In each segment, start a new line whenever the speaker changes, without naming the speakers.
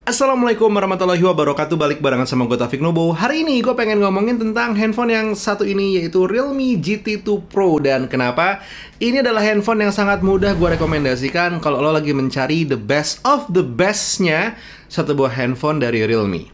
Assalamualaikum warahmatullahi wabarakatuh. Balik barengan sama gue Taufik Nubo. Hari ini gue pengen ngomongin tentang handphone yang satu ini, yaitu Realme GT2 Pro. Dan kenapa? Ini adalah handphone yang sangat mudah gue rekomendasikan kalau lo lagi mencari the best of the bestnya satu buah handphone dari Realme.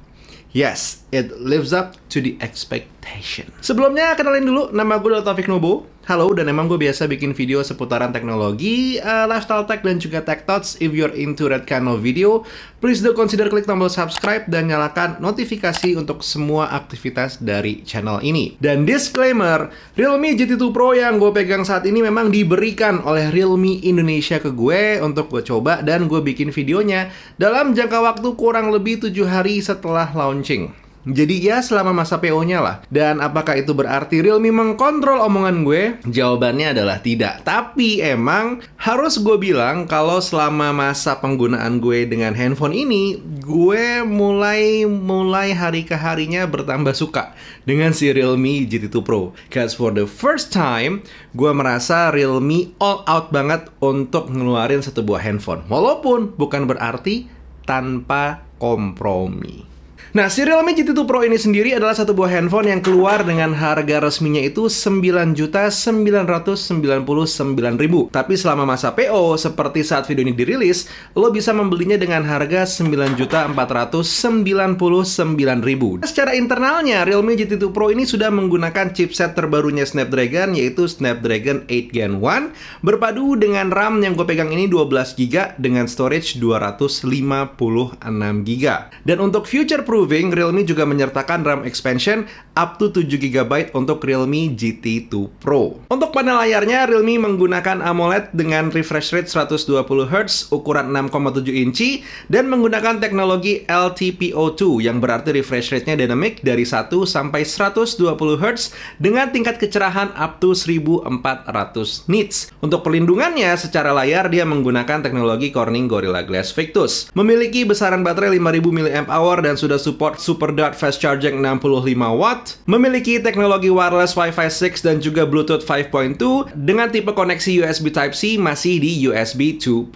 Yes, it lives up to the expectation. Sebelumnya, kenalin dulu, nama gue adalah Taufik Nubo. Halo, dan emang gue biasa bikin video seputaran teknologi, lifestyle tech, dan juga tech thoughts. If you're into that kind of video, please do consider klik tombol subscribe dan nyalakan notifikasi untuk semua aktivitas dari channel ini. Dan disclaimer, Realme GT2 Pro yang gue pegang saat ini memang diberikan oleh Realme Indonesia ke gue untuk gue coba dan gue bikin videonya dalam jangka waktu kurang lebih 7 hari setelah launching. Jadi ya selama masa PO-nya lah. Dan apakah itu berarti Realme mengkontrol omongan gue? Jawabannya adalah tidak. Tapi emang harus gue bilang kalau selama masa penggunaan gue dengan handphone ini, gue mulai hari ke harinya bertambah suka dengan si Realme GT2 Pro. Cause for the first time, gue merasa Realme all out banget untuk ngeluarin satu buah handphone. Walaupun bukan berarti tanpa kompromi. Nah, si Realme GT2 Pro ini sendiri adalah satu buah handphone yang keluar dengan harga resminya itu 9.999.000. Tapi selama masa PO, seperti saat video ini dirilis, lo bisa membelinya dengan harga 9.499.000. Secara internalnya, Realme GT2 Pro ini sudah menggunakan chipset terbarunya Snapdragon, yaitu Snapdragon 8 Gen 1, berpadu dengan RAM yang gue pegang ini 12GB dengan storage 256GB. Dan untuk future proof, Realme juga menyertakan RAM expansion up to 7GB untuk Realme GT2 Pro. Untuk panel layarnya, Realme menggunakan AMOLED dengan refresh rate 120Hz, ukuran 6,7 inci, dan menggunakan teknologi LTPO2 yang berarti refresh rate-nya dynamic dari 1 sampai 120Hz dengan tingkat kecerahan up to 1400 nits. Untuk perlindungannya, secara layar dia menggunakan teknologi Corning Gorilla Glass Victus. Memiliki besaran baterai 5000 mAh dan sudah support Super Dot Fast Charging 65W, memiliki teknologi wireless Wi-Fi 6 dan juga Bluetooth 5.2 dengan tipe koneksi USB Type-C masih di USB 2.0.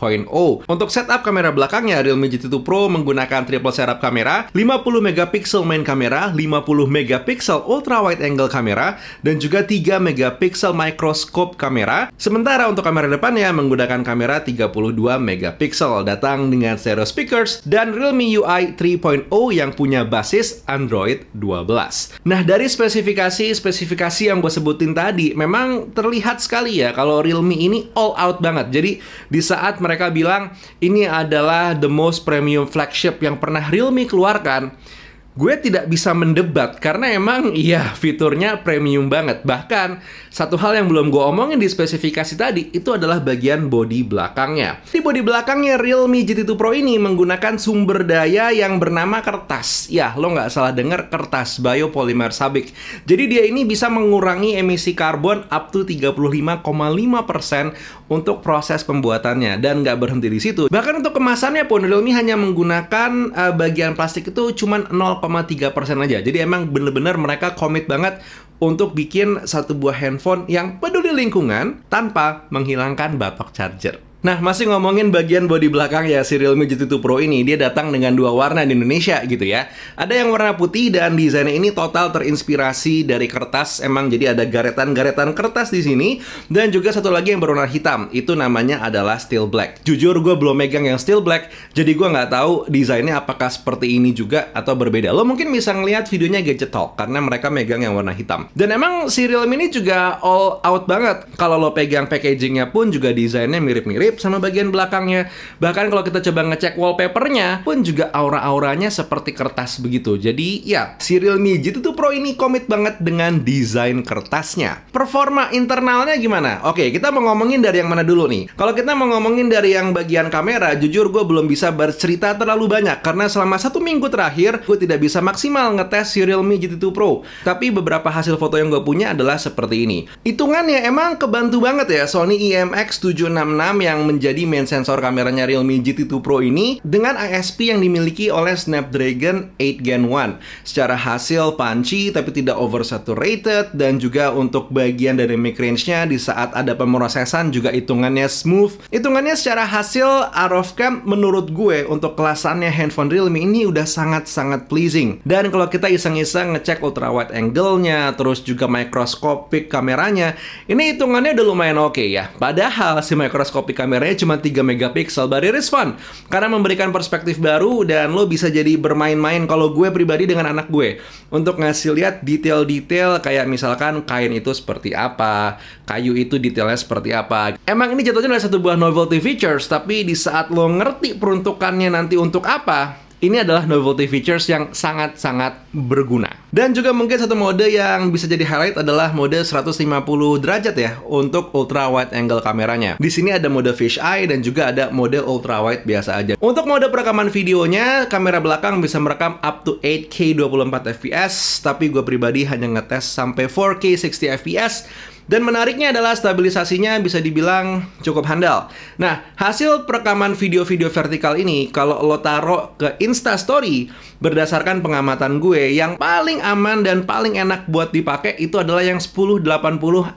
Untuk setup kamera belakangnya, Realme GT2 Pro menggunakan triple setup kamera, 50MP main kamera, 50MP ultra wide angle kamera, dan juga 3MP microscope kamera. Sementara untuk kamera depannya menggunakan kamera 32MP, datang dengan stereo speakers dan Realme UI 3.0 yang punya basis Android 12. Nah, dari spesifikasi yang gue sebutin tadi, memang terlihat sekali ya kalau Realme ini all out banget. Jadi, di saat mereka bilang ini adalah the most premium flagship yang pernah Realme keluarkan, gue tidak bisa mendebat karena emang iya fiturnya premium banget. Bahkan satu hal yang belum gue omongin di spesifikasi tadi itu adalah bagian bodi belakangnya. Di bodi belakangnya Realme GT2 Pro ini menggunakan sumber daya yang bernama kertas. Ya, lo nggak salah dengar, kertas biopolymer sabik. Jadi dia ini bisa mengurangi emisi karbon up to 35,5% untuk proses pembuatannya. Dan nggak berhenti di situ. Bahkan untuk kemasannya pun Realme hanya menggunakan bagian plastik itu cuma 0,3% aja. Jadi emang bener-bener mereka komit banget untuk bikin satu buah handphone yang peduli lingkungan tanpa menghilangkan batok charger. Nah, masih ngomongin bagian bodi belakang ya, si Realme GT2 Pro ini, dia datang dengan dua warna di Indonesia gitu ya. Ada yang warna putih dan desainnya ini total terinspirasi dari kertas. Emang jadi ada garetan-garetan kertas di sini. Dan juga satu lagi yang berwarna hitam, itu namanya adalah steel black. Jujur gue belum megang yang steel black, jadi gue nggak tahu desainnya apakah seperti ini juga atau berbeda. Lo mungkin bisa ngeliat videonya Gadget Talk karena mereka megang yang warna hitam. Dan emang si Realme ini juga all out banget. Kalau lo pegang packagingnya pun juga desainnya mirip-mirip sama bagian belakangnya. Bahkan kalau kita coba ngecek wallpapernya pun juga aura-auranya seperti kertas begitu. Jadi ya, si Realme GT2 Pro ini komit banget dengan desain kertasnya. Performa internalnya gimana? Oke, kita mau ngomongin dari yang mana dulu nih? Kalau kita mau ngomongin dari yang bagian kamera, jujur gue belum bisa bercerita terlalu banyak karena selama 1 minggu terakhir gue tidak bisa maksimal ngetes si Realme GT2 Pro. Tapi beberapa hasil foto yang gue punya adalah seperti ini. Hitungannya emang kebantu banget ya Sony IMX766 yang yang menjadi main sensor kameranya Realme GT2 Pro ini dengan ISP yang dimiliki oleh Snapdragon 8 Gen 1. Secara hasil punchy tapi tidak oversaturated, dan juga untuk bagian dynamic range-nya di saat ada pemrosesan juga hitungannya smooth. Hitungannya secara hasil out of cam menurut gue untuk kelasannya handphone Realme ini udah sangat-sangat pleasing. Dan kalau kita iseng-iseng ngecek ultra wide angle-nya, terus juga microscopic kameranya, ini hitungannya udah lumayan oke ya. Padahal si microscopic kameranya cuma 3 megapiksel, but it is fun karena memberikan perspektif baru dan lo bisa jadi bermain-main kalau gue pribadi dengan anak gue untuk ngasih lihat detail-detail kayak misalkan kain itu seperti apa, kayu itu detailnya seperti apa. Emang ini jatuhnya adalah satu buah novelty features, tapi di saat lo ngerti peruntukannya nanti untuk apa, ini adalah novelty features yang sangat-sangat berguna. Dan juga mungkin satu mode yang bisa jadi highlight adalah mode 150 derajat ya untuk ultra wide angle kameranya. Di sini ada mode fisheye dan juga ada mode ultra wide biasa aja. Untuk mode perekaman videonya, kamera belakang bisa merekam up to 8K 24 fps, tapi gue pribadi hanya ngetes sampai 4K 60 fps. Dan menariknya adalah stabilisasinya bisa dibilang cukup handal. Nah, hasil perekaman video-video vertikal ini kalau lo taruh ke Instastory, berdasarkan pengamatan gue, yang paling aman dan paling enak buat dipakai itu adalah yang 1080 60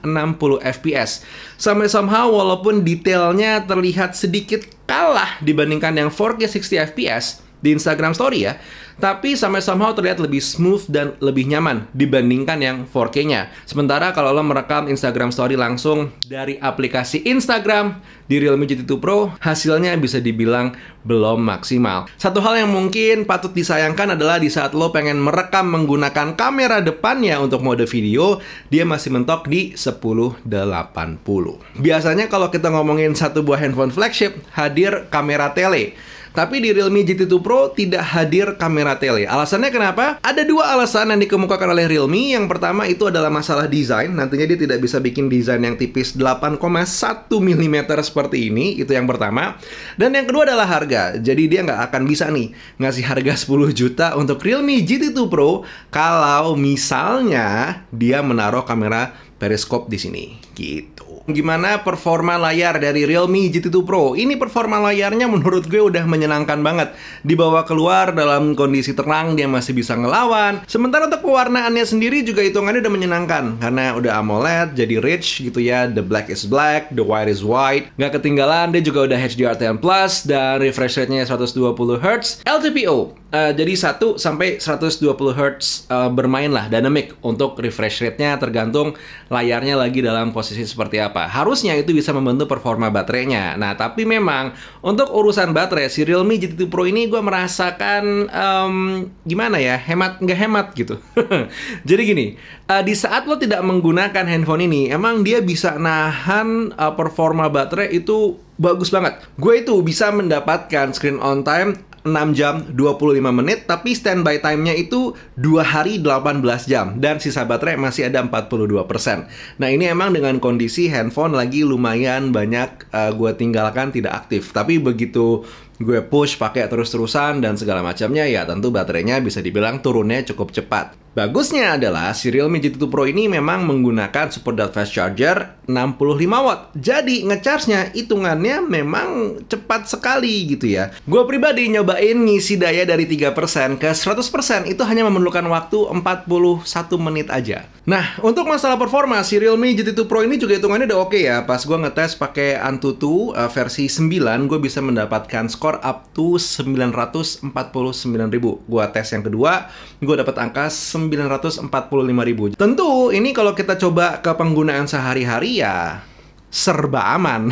fps. Sampai somehow walaupun detailnya terlihat sedikit kalah dibandingkan yang 4K 60 fps di Instagram Story ya, tapi sampai somehow terlihat lebih smooth dan lebih nyaman dibandingkan yang 4K-nya. Sementara kalau lo merekam Instagram Story langsung dari aplikasi Instagram di Realme GT2 Pro, hasilnya bisa dibilang belum maksimal. Satu hal yang mungkin patut disayangkan adalah di saat lo pengen merekam menggunakan kamera depannya untuk mode video, dia masih mentok di 1080. Biasanya kalau kita ngomongin satu buah handphone flagship, hadir kamera tele. Tapi di Realme GT2 Pro tidak hadir kamera tele. Alasannya kenapa? Ada dua alasan yang dikemukakan oleh Realme. Yang pertama itu adalah masalah desain. Nantinya dia tidak bisa bikin desain yang tipis 8,1 mm seperti ini. Itu yang pertama. Dan yang kedua adalah harga. Jadi dia nggak akan bisa nih ngasih harga 10 juta untuk Realme GT2 Pro kalau misalnya dia menaruh kamera periskop di sini. Gitu. Gimana performa layar dari Realme GT2 Pro? Ini performa layarnya menurut gue udah menyenangkan banget. Dibawa keluar dalam kondisi terang, dia masih bisa ngelawan. Sementara untuk pewarnaannya sendiri juga hitungannya udah menyenangkan. Karena udah AMOLED, jadi rich gitu ya. The black is black, the white is white. Nggak ketinggalan, dia juga udah HDR10+, dan refresh rate-nya 120Hz. LTPO, jadi 1 sampai 120Hz bermain lah, dynamic untuk refresh rate-nya tergantung layarnya lagi dalam posisi seperti apa. Harusnya itu bisa membantu performa baterainya. Nah, tapi memang untuk urusan baterai, si Realme GT2 Pro ini gue merasakan gimana ya, nggak hemat gitu. Jadi gini, di saat lo tidak menggunakan handphone ini, emang dia bisa nahan performa baterai itu bagus banget. Gue itu bisa mendapatkan screen on time 6 jam 25 menit, tapi standby time-nya itu 2 hari 18 jam dan sisa baterai masih ada 42%. Nah, ini emang dengan kondisi handphone lagi lumayan banyak gue tinggalkan tidak aktif. Tapi begitu gue push pakai terus-terusan dan segala macamnya, ya tentu baterainya bisa dibilang turunnya cukup cepat. Bagusnya adalah si Realme GT2 Pro ini memang menggunakan support fast charger 65 watt. Jadi ngecharge-nya hitungannya memang cepat sekali gitu ya. Gue pribadi nyobain ngisi daya dari 3% ke 100% itu hanya memerlukan waktu 41 menit aja. Nah, untuk masalah performa, si Realme GT2 Pro ini juga hitungannya udah oke ya. Pas gue ngetes pakai Antutu versi 9, gue bisa mendapatkan skor up to 949.000. Gue tes yang kedua, gue dapat angka 945.000. Tentu ini kalau kita coba ke penggunaan sehari-hari ya serba aman.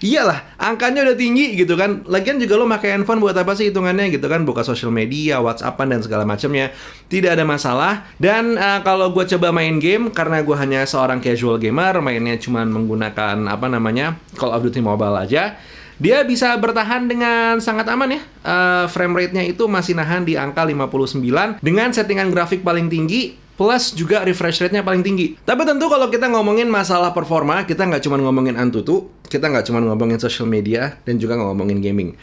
Iyalah, angkanya udah tinggi gitu kan. Lagian juga lo pakai handphone buat apa sih hitungannya gitu kan? Buka sosial media, WhatsAppan dan segala macamnya. Tidak ada masalah. Dan kalau gue coba main game, karena gue hanya seorang casual gamer, mainnya cuma menggunakan apa namanya Call of Duty Mobile aja, dia bisa bertahan dengan sangat aman ya. Frame rate-nya itu masih nahan di angka 59 dengan settingan grafik paling tinggi, plus juga refresh rate-nya paling tinggi. Tapi tentu kalau kita ngomongin masalah performa, kita nggak cuma ngomongin Antutu, kita nggak cuma ngomongin social media, dan juga nggak ngomongin gaming.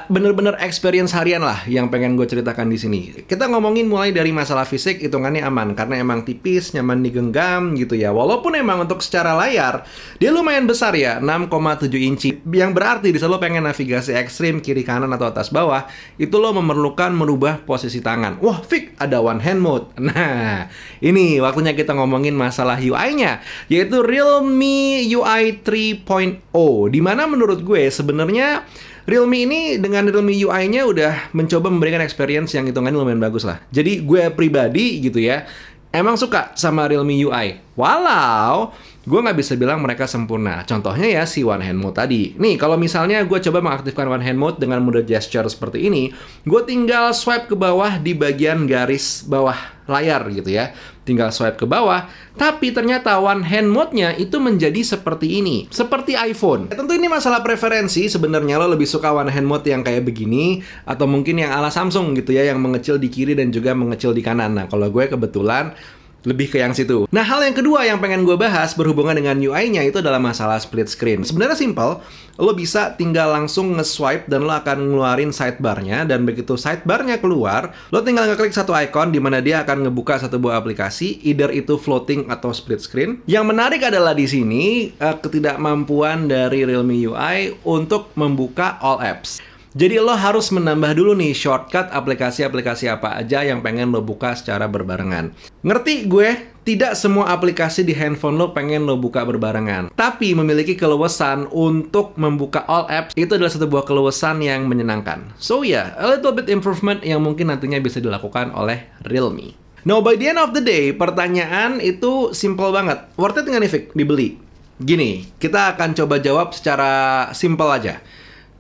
bener-bener experience harian lah yang pengen gue ceritakan di sini. Kita ngomongin mulai dari masalah fisik, hitungannya aman karena emang tipis, nyaman digenggam gitu ya. Walaupun emang untuk secara layar dia lumayan besar ya, 6,7 inci. Yang berarti di saat lo pengen navigasi ekstrim kiri kanan atau atas bawah, itu lo memerlukan merubah posisi tangan. Wah, fix ada one hand mode. Nah, ini waktunya kita ngomongin masalah UI-nya, yaitu Realme UI 3.0. Dimana menurut gue sebenarnya Realme ini dengan Realme UI-nya udah mencoba memberikan experience yang hitungannya lumayan bagus lah. Jadi gue pribadi gitu ya, emang suka sama Realme UI. Walau gue nggak bisa bilang mereka sempurna. Contohnya ya si One Hand Mode tadi. Nih, kalau misalnya gue coba mengaktifkan One Hand Mode dengan mode gesture seperti ini, gue tinggal swipe ke bawah di bagian garis bawah layar gitu ya. Tinggal swipe ke bawah, tapi ternyata One Hand Mode-nya itu menjadi seperti ini. Seperti iPhone. Tentu ini masalah preferensi, sebenarnya lo lebih suka One Hand Mode yang kayak begini, atau mungkin yang ala Samsung gitu ya, yang mengecil di kiri dan juga mengecil di kanan. Nah, kalau gue kebetulan lebih ke yang situ. Nah, hal yang kedua yang pengen gue bahas berhubungan dengan UI-nya itu adalah masalah split screen. Sebenarnya simple, lo bisa tinggal langsung nge-swipe dan lo akan ngeluarin sidebar-nya, dan begitu sidebar-nya keluar, lo tinggal ngeklik satu icon di mana dia akan ngebuka satu buah aplikasi, either itu floating atau split screen. Yang menarik adalah di sini ketidakmampuan dari Realme UI untuk membuka all apps. Jadi lo harus menambah dulu nih shortcut aplikasi-aplikasi apa aja yang pengen lo buka secara berbarengan. Ngerti gue? Tidak semua aplikasi di handphone lo pengen lo buka berbarengan. Tapi memiliki keluasan untuk membuka all apps itu adalah satu buah keluasan yang menyenangkan. So yeah, a little bit improvement yang mungkin nantinya bisa dilakukan oleh Realme. Now by the end of the day, pertanyaan itu simple banget. Worth it nggak nih, Vic, dibeli? Gini, kita akan coba jawab secara simple aja.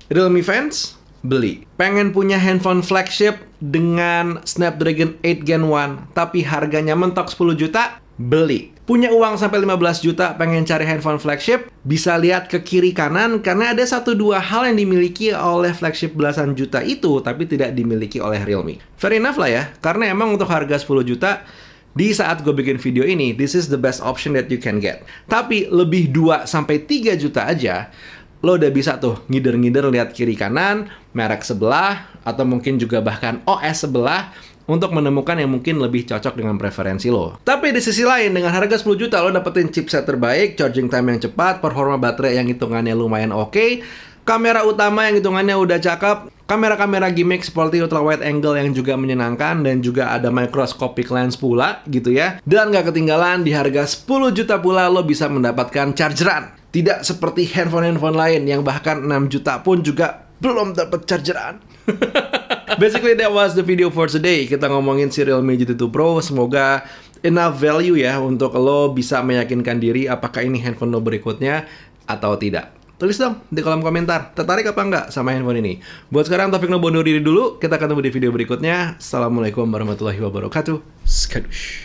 Realme fans? Beli. Pengen punya handphone flagship dengan Snapdragon 8 Gen 1 tapi harganya mentok 10 juta? Beli. Punya uang sampai 15 juta pengen cari handphone flagship? Bisa lihat ke kiri kanan karena ada 1-2 hal yang dimiliki oleh flagship belasan juta itu tapi tidak dimiliki oleh Realme. Fair enough lah ya, karena emang untuk harga 10 juta di saat gue bikin video ini, this is the best option that you can get. Tapi lebih 2-3 juta aja, lo udah bisa tuh ngider-ngider lihat kiri kanan, merek sebelah, atau mungkin juga bahkan OS sebelah untuk menemukan yang mungkin lebih cocok dengan preferensi lo. Tapi di sisi lain, dengan harga 10 juta lo dapetin chipset terbaik, charging time yang cepat, performa baterai yang hitungannya lumayan oke, kamera utama yang hitungannya udah cakep, kamera-kamera gimmick seperti ultra wide angle yang juga menyenangkan, dan juga ada microscopic lens pula gitu ya. Dan gak ketinggalan, di harga 10 juta pula lo bisa mendapatkan chargeran. Tidak seperti handphone-handphone lain yang bahkan 6 juta pun juga belum dapat chargeran. Basically that was the video for today. Kita ngomongin si Realme GT2 Pro. Semoga enough value ya untuk lo bisa meyakinkan diri apakah ini handphone lo berikutnya atau tidak. Tulis dong di kolom komentar, tertarik apa enggak sama handphone ini. Buat sekarang Taufik undur diri dulu. Kita ketemu di video berikutnya. Assalamualaikum warahmatullahi wabarakatuh. Skadush.